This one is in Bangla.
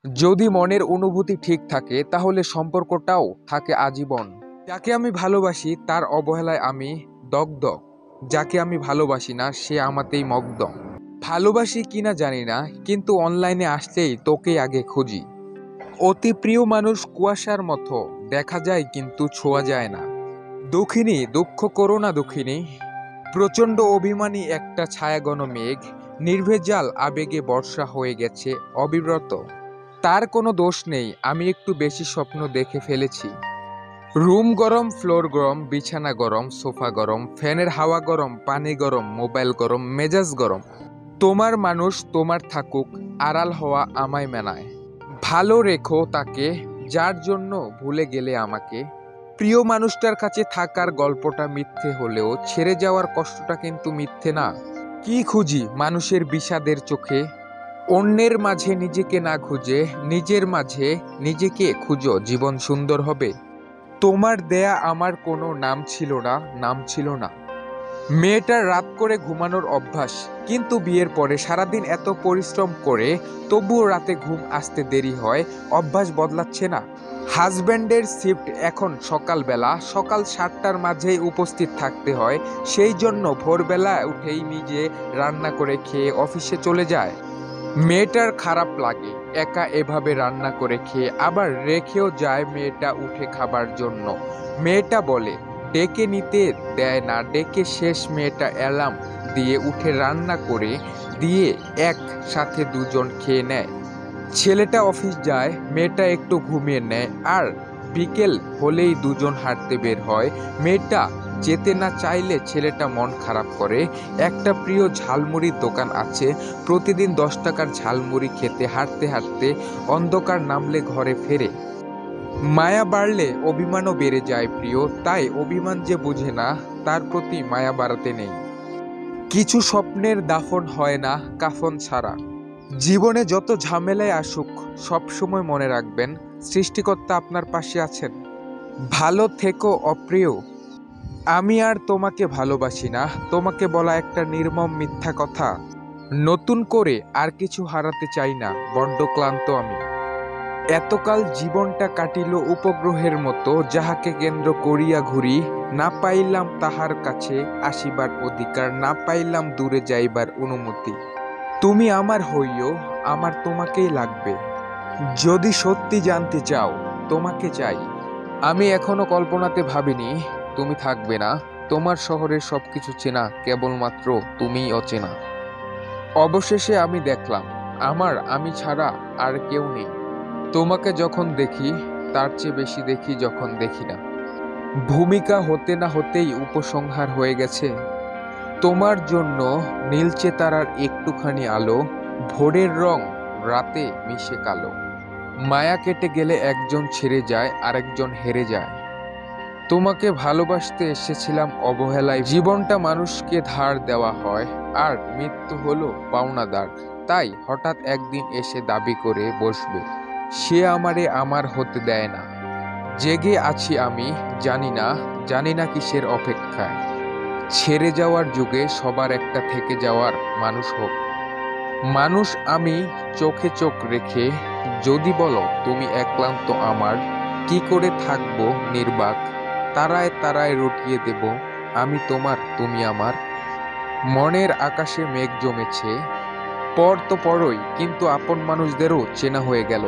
যদি মনের অনুভূতি ঠিক থাকে তাহলে সম্পর্কটাও থাকে আজীবন। যাকে আমি ভালোবাসি তার অবহেলায় আমি দগ্ধ, যাকে আমি ভালোবাসি না সে আমাতেই মগ্ন। ভালোবাসি কিনা জানি না, কিন্তু অনলাইনে আসলেই তোকেই আগে খুঁজি। অতি প্রিয় মানুষ কুয়াশার মতো, দেখা যায় কিন্তু ছোঁয়া যায় না। দুঃখিনী, দুঃখ করো না দুঃখিনী। প্রচণ্ড অভিমানী একটা ছায়াঘন মেঘ, নির্ভেজাল আবেগে বর্ষা হয়ে গেছে অবিরত। তার কোনো দোষ নেই, আমি একটু বেশি স্বপ্ন দেখে ফেলেছি। রুম গরম, ফ্লোর গরম, বিছানা গরম, সোফা গরম, ফ্যানের হাওয়া গরম, পানি গরম, মোবাইল গরম, মেজাজ গরম। তোমার মানুষ তোমার থাকুক, আড়াল হওয়া আমায় মানায়। ভালো রেখো তাকে, যার জন্য ভুলে গেলে আমাকে। প্রিয় মানুষটার কাছে থাকার গল্পটা মিথ্যে হলেও ছেড়ে যাওয়ার কষ্টটা কিন্তু মিথ্যে না। কি খুঁজি মানুষের বিষাদের চোখে, অন্যের মাঝে নিজেকে না খুঁজে নিজের মাঝে নিজেকে খুঁজো, জীবন সুন্দর হবে। তোমার দেয়া আমার কোনো নাম ছিল না, নাম ছিল না। মেয়েটার রাত করে ঘুমানোর অভ্যাস, কিন্তু বিয়ের পরে সারাদিন এত পরিশ্রম করে তবুও রাতে ঘুম আসতে দেরি হয়, অভ্যাস বদলাচ্ছে না। হাজব্যান্ডের শিফট এখন সকালবেলা, সকাল 7টার মাঝেই উপস্থিত থাকতে হয়, সেই জন্য ভোরবেলা উঠেই নিজে রান্না করে খেয়ে অফিসে চলে যায়। মেয়েটার খারাপ লাগে একা এভাবে রান্না করে খেয়ে, আবার রেখেও যায় মেয়েটা উঠে খাবার জন্য। মেয়েটা বলে ডেকে নিতে দেয় না, ডেকে শেষ মেয়েটা অ্যালার্ম দিয়ে উঠে রান্না করে দিয়ে একসাথে দুজন খেয়ে নেয়। ছেলেটা অফিস যায়, মেয়েটা একটু ঘুমিয়ে নেয়, আর বিকেল হলেই দুজন হাঁটতে বের হয়। মেয়েটা যেতে না চাইলে ছেলেটা মন খারাপ করে। একটা প্রিয় ঝালমুড়ির দোকান আছে, প্রতিদিন 10 টাকার ঝালমুড়ি খেতে হাঁটতে হাঁটতে অন্ধকার নামলে ঘরে ফেরে। মায়া বাড়লে অভিমানও বেড়ে যায় প্রিয়, তাই অভিমান যে বোঝে না তার প্রতি মায়া বাড়াতে নেই। কিছু স্বপ্নের দাফন হয় না কাফন ছাড়া। জীবনে যত ঝামেলায় আসুক সবসময় মনে রাখবেন সৃষ্টিকর্তা আপনার পাশে আছেন। ভালো থেকো অপ্রিয়। আমি আর তোমাকে ভালোবাসি না, তোমাকে বলা একটা নির্মম মিথ্যা কথা। নতুন করে আর কিছু হারাতে চাই না, বড্ড ক্লান্ত আমি। এতকাল জীবনটা কাটিল উপগ্রহের মতো, যাহাকে কেন্দ্র করিয়া ঘুরি। না পাইলাম তাহার কাছে আসিবার অধিকার, না পাইলাম দূরে যাইবার অনুমতি। তুমি আমার হইও, আমার তোমাকেই লাগবে। যদি সত্যি জানতে চাও তোমাকে চাই। আমি এখনো কল্পনাতে ভাবিনি তুমি থাকবে না। তোমার শহরের সবকিছু চেনা, কেবলমাত্র তুমিই অচেনা। অবশেষে আমি দেখলাম আমার আমি ছাড়া আর কেউ নেই। তোমাকে যখন দেখি তার চেয়ে বেশি দেখি যখন দেখি না। ভূমিকা হতে না হতেই উপসংহার হয়ে গেছে। তোমার জন্য নীলচে তারার একটুখানি আলো, ভোরের রং রাতে মিশে কালো। মায়া কেটে গেলে একজন ছেড়ে যায়, আরেকজন হেরে যায়। তোমাকে ভালোবাসতে এসেছিলাম অবহেলায়। জীবনটা মানুষকে ধার দেওয়া হয়, আর মৃত্যু হলো পাওনাদার। তাই হঠাৎ একদিন এসে দাবি করে বসবে, সে আমারে আমার হতে দেয় না। জেগে আছি আমি, জানি না কিসের অপেক্ষায়। ছেড়ে যাওয়ার যুগে সবার একটা থেকে যাওয়ার মানুষ হোক। মানুষ আমি চোখে চোখ রেখে, যদি বলো তুমি একলান্ত আমার, কি করে থাকবো নির্বাক। তারায় তারায় রটিয়ে দেব আমি তোমার তুমি আমার। মনের আকাশে মেঘ জমেছে, পর তো পরই, কিন্তু আপন মানুষদেরও চেনা হয়ে গেল।